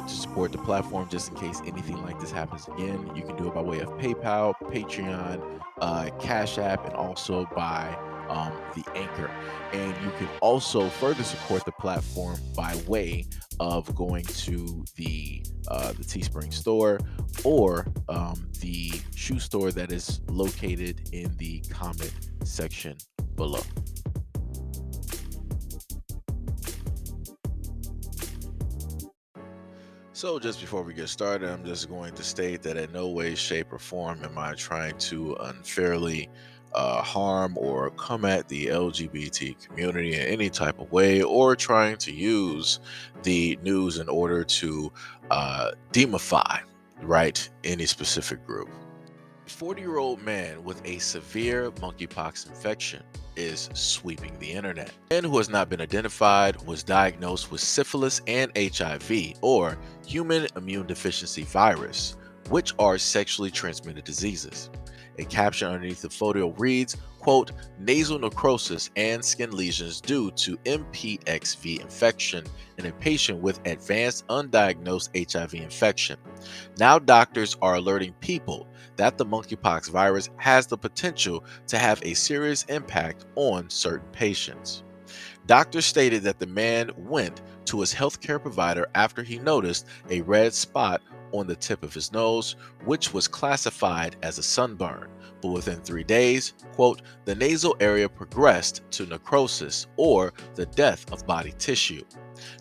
want to support the platform just in case anything like this happens again, you can do it by way of PayPal, Patreon, Cash App, and also by the Anchor. And you can also further support the platform by way of going to the Teespring store or the shoe store that is located in the comment section below. So, just before we get started, I'm just going to state that in no way, shape, or form am I trying to unfairly harm or come at the LGBT community in any type of way, or trying to use the news in order to demify, right, any specific group. A 40-year-old man with a severe monkeypox infection is sweeping the internet. A man who has not been identified was diagnosed with syphilis and HIV, or human immune deficiency virus, which are sexually transmitted diseases. A caption underneath the photo reads, quote, nasal necrosis and skin lesions due to MPXV infection in a patient with advanced undiagnosed HIV infection. Now doctors are alerting people that the monkeypox virus has the potential to have a serious impact on certain patients. Doctors stated that the man went to his healthcare provider after he noticed a red spot on the tip of his nose, which was classified as a sunburn. But within 3 days, quote, the nasal area progressed to necrosis or the death of body tissue.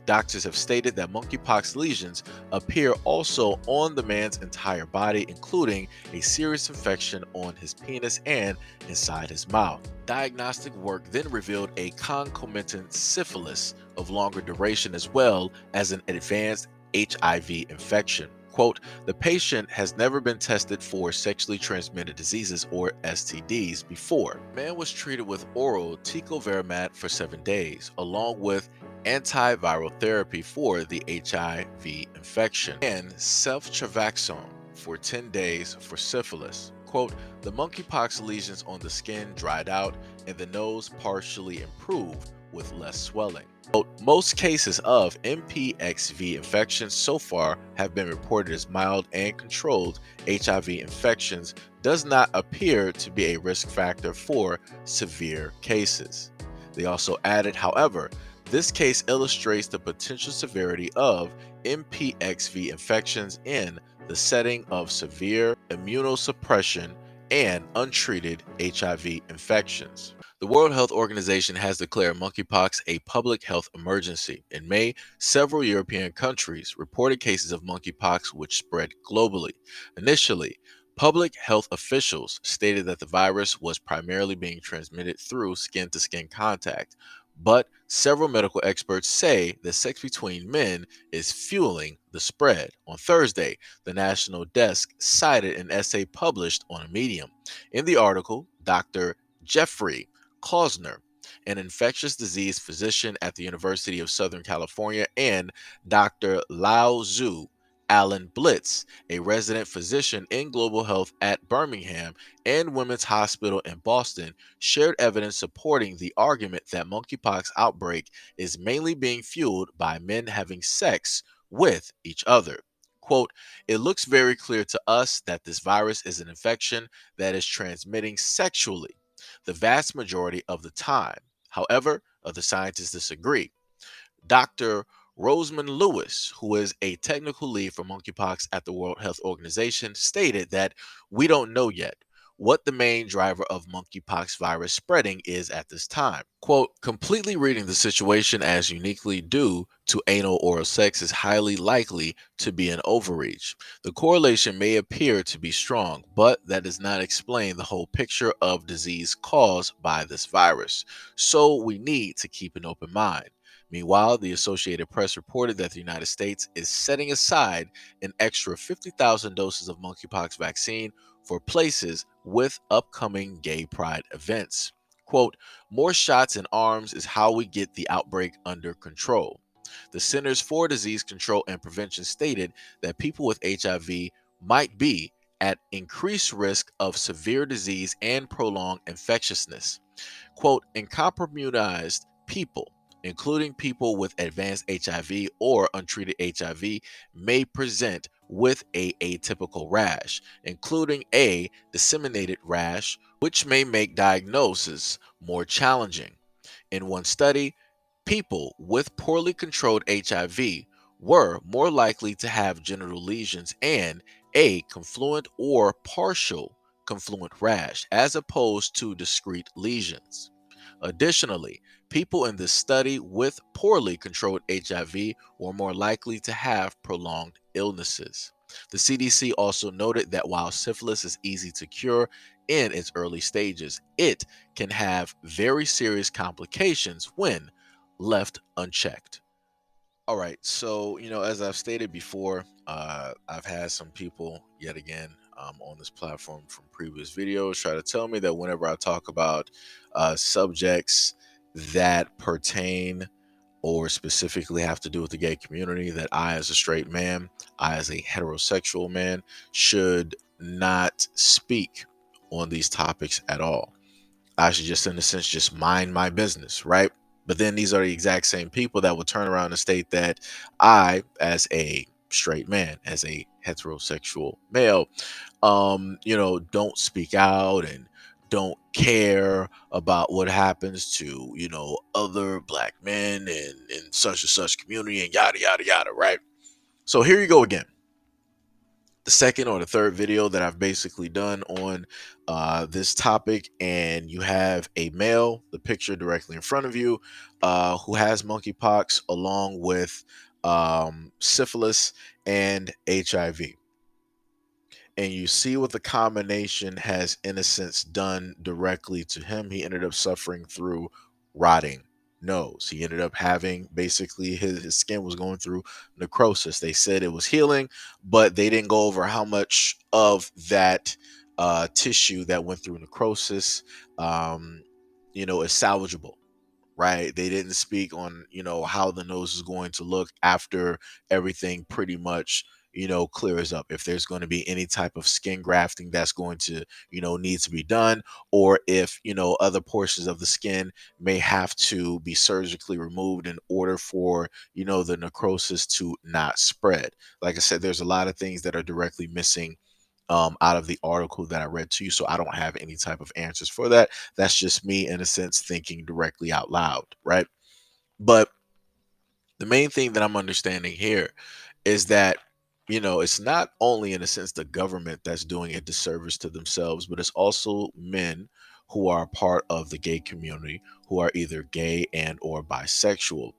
Doctors have stated that monkeypox lesions appear also on the man's entire body, including a serious infection on his penis and inside his mouth. Diagnostic work then revealed a concomitant syphilis of longer duration as well as an advanced HIV infection. Quote, the patient has never been tested for sexually transmitted diseases or STDs before. The man was treated with oral tecovirimat for 7 days, along with antiviral therapy for the HIV infection, and ceftriaxone for 10 days for syphilis. Quote, the monkeypox lesions on the skin dried out and the nose partially improved with less swelling. Quote, most cases of MPXV infections so far have been reported as mild and controlled HIV infections does not appear to be a risk factor for severe cases. They also added, however, this case illustrates the potential severity of MPXV infections in the setting of severe immunosuppression and untreated HIV infections. The World Health Organization has declared monkeypox a public health emergency. In May, several European countries reported cases of monkeypox which spread globally. Initially, public health officials stated that the virus was primarily being transmitted through skin to skin contact. But several medical experts say that sex between men is fueling the spread. On Thursday, the National Desk cited an essay published on a Medium. In the article, Dr. Jeffrey Klausner, an infectious disease physician at the University of Southern California, and Dr. Lao Zhu Alan Blitz, a resident physician in global health at Birmingham and Women's Hospital in Boston, shared evidence supporting the argument that monkeypox outbreak is mainly being fueled by men having sex with each other. Quote, it looks very clear to us that this virus is an infection that is transmitting sexually the vast majority of the time. However, other scientists disagree. Dr. Rosamund Lewis, who is a technical lead for monkeypox at the World Health Organization, stated that we don't know yet what the main driver of monkeypox virus spreading is at this time. Quote, completely reading the situation as uniquely due to anal oral sex is highly likely to be an overreach. The correlation may appear to be strong, but that does not explain the whole picture of disease caused by this virus. So we need to keep an open mind. Meanwhile, the Associated Press reported that the United States is setting aside an extra 50,000 doses of monkeypox vaccine for places with upcoming gay pride events. Quote, more shots in arms is how we get the outbreak under control. The Centers for Disease Control and Prevention stated that people with HIV might be at increased risk of severe disease and prolonged infectiousness. Quote, in compromised people, including people with advanced HIV or untreated HIV, may present with a atypical rash, including a disseminated rash, which may make diagnosis more challenging. In one study, people with poorly controlled HIV were more likely to have genital lesions and a confluent or partial confluent rash as opposed to discrete lesions. Additionally, people in this study with poorly controlled HIV were more likely to have prolonged illnesses. The CDC also noted that while syphilis is easy to cure in its early stages, it can have very serious complications when left unchecked. All right, so as I've stated before, I've had some people yet again on this platform from previous videos try to tell me that whenever I talk about subjects that pertain or specifically have to do with the gay community, that I, as a straight man, I, as a heterosexual man, should not speak on these topics at all. I should just, in a sense, just mind my business, right? But then these are the exact same people that will turn around and state that I, as a straight man, as a heterosexual male, don't speak out and don't care about what happens to, other black men in such and such community and yada, yada, yada, right? So here you go again, the second or the third video that I've basically done on this topic, and you have a male, the picture directly in front of you, who has monkeypox along with syphilis and HIV, and you see what the combination has in a sense done directly to him. He ended up suffering through rotting nose. He ended up having basically his skin was going through necrosis. They said it was healing, but they didn't go over how much of that tissue that went through necrosis is salvageable, right? They didn't speak on, how the nose is going to look after everything pretty much, clears up. If there's going to be any type of skin grafting that's going to, need to be done, or if, other portions of the skin may have to be surgically removed in order for, the necrosis to not spread. Like I said, there's a lot of things that are directly missing out of the article that I read to you. So I don't have any type of answers for that. That's just me, in a sense, thinking directly out loud, right? But the main thing that I'm understanding here is that, it's not only, in a sense, the government that's doing a disservice to themselves, but it's also men who are a part of the gay community, who are either gay and or bisexual,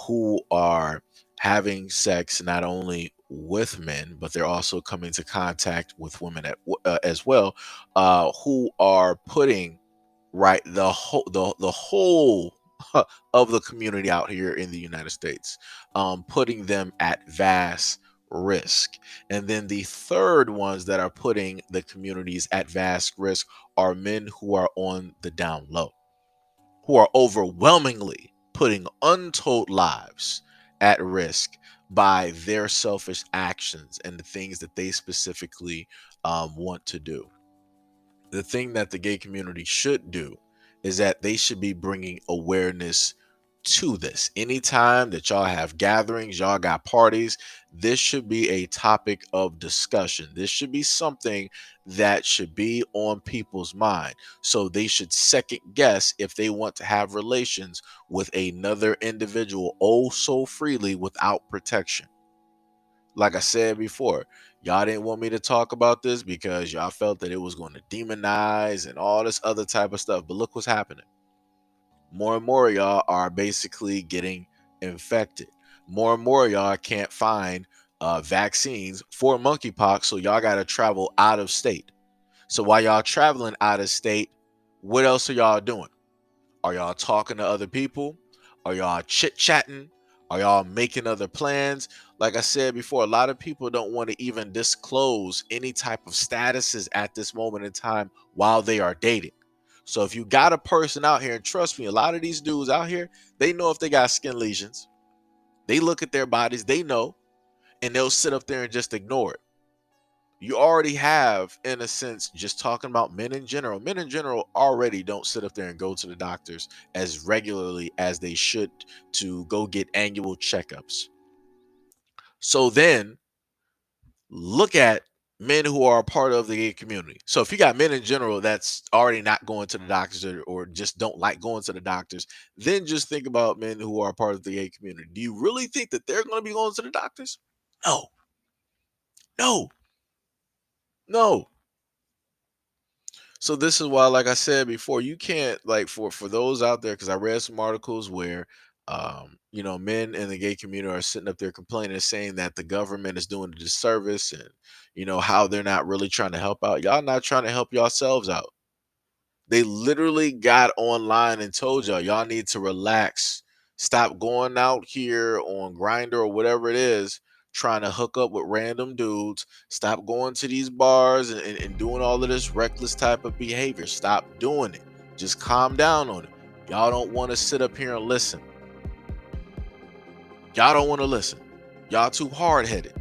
who are having sex not only with men, but they're also coming into contact with women as well, who are putting right the whole of the community out here in the United States, putting them at vast risk. And then the third ones that are putting the communities at vast risk are men who are on the down low, who are overwhelmingly putting untold lives at risk by their selfish actions and the things that they specifically want to do. The thing that the gay community should do is that they should be bringing awareness to this. Anytime that y'all have gatherings, y'all got parties, this should be a topic of discussion. This should be something that should be on people's mind. So they should second guess if they want to have relations with another individual oh so freely without protection. Like I said before, y'all didn't want me to talk about this because y'all felt that it was going to demonize and all this other type of stuff. But look what's happening. More and more of y'all are basically getting infected. More and more of y'all can't find vaccines for monkeypox, so y'all got to travel out of state. So while y'all traveling out of state, what else are y'all doing? Are y'all talking to other people? Are y'all chit chatting? Are y'all making other plans? Like I said before, a lot of people don't want to even disclose any type of statuses at this moment in time while they are dating. So if you got a person out here, and trust me, a lot of these dudes out here, they know if they got skin lesions. They look at their bodies, they know, and they'll sit up there and just ignore it. You already have, in a sense, just talking about men in general. Men in general already don't sit up there and go to the doctors as regularly as they should to go get annual checkups. So then look at men who are a part of the gay community. So if you got men in general that's already not going to the doctors, or just don't like going to the doctors, then just think about men who are a part of the gay community. Do you really think that they're going to be going to the doctors? No, no, no. So this is why, like I said before, you can't, like, for those out there, because I read some articles where men in the gay community are sitting up there complaining, saying that the government is doing a disservice, and how they're not really trying to help out. Y'all not trying to help yourselves out. They literally got online and told y'all need to relax. Stop going out here on Grinder or whatever it is, trying to hook up with random dudes. Stop going to these bars and doing all of this reckless type of behavior. Stop doing it. Just calm down on it. Y'all don't want to sit up here and listen. Y'all don't want to listen. Y'all too hard headed.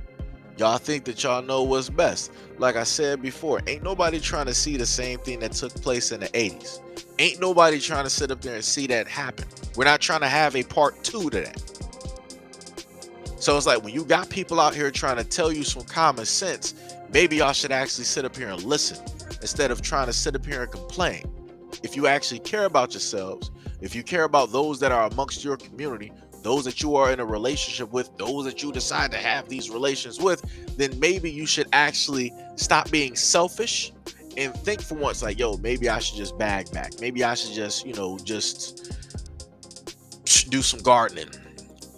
Y'all think that y'all know what's best. Like I said before, ain't nobody trying to see the same thing that took place in the 80s. Ain't nobody trying to sit up there and see that happen. We're not trying to have a part 2 to that. So it's like, when you got people out here trying to tell you some common sense, maybe y'all should actually sit up here and listen instead of trying to sit up here and complain. If you actually care about yourselves, if you care about those that are amongst your community, those that you are in a relationship with, those that you decide to have these relations with, then maybe you should actually stop being selfish and think for once, like, yo, maybe I should just bag back. Maybe I should just, just do some gardening,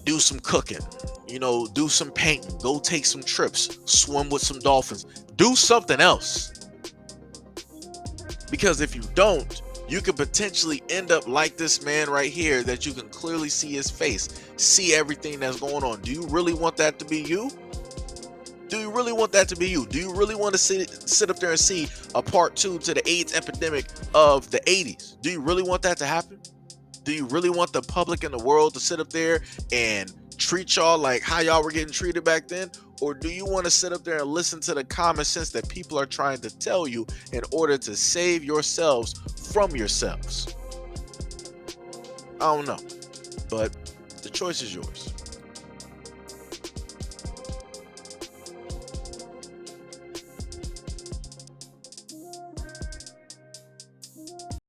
do some cooking, do some painting, go take some trips, swim with some dolphins, do something else. Because if you don't, you could potentially end up like this man right here, that you can clearly see his face, see everything that's going on. Do you really want that to be you? Do you really want that to be you? Do you really want to sit up there and see a part 2 to the AIDS epidemic of the 80s? Do you really want that to happen? Do you really want the public in the world to sit up there and treat y'all like how y'all were getting treated back then? Or do you want to sit up there and listen to the common sense that people are trying to tell you in order to save yourselves from yourselves? I don't know, but the choice is yours.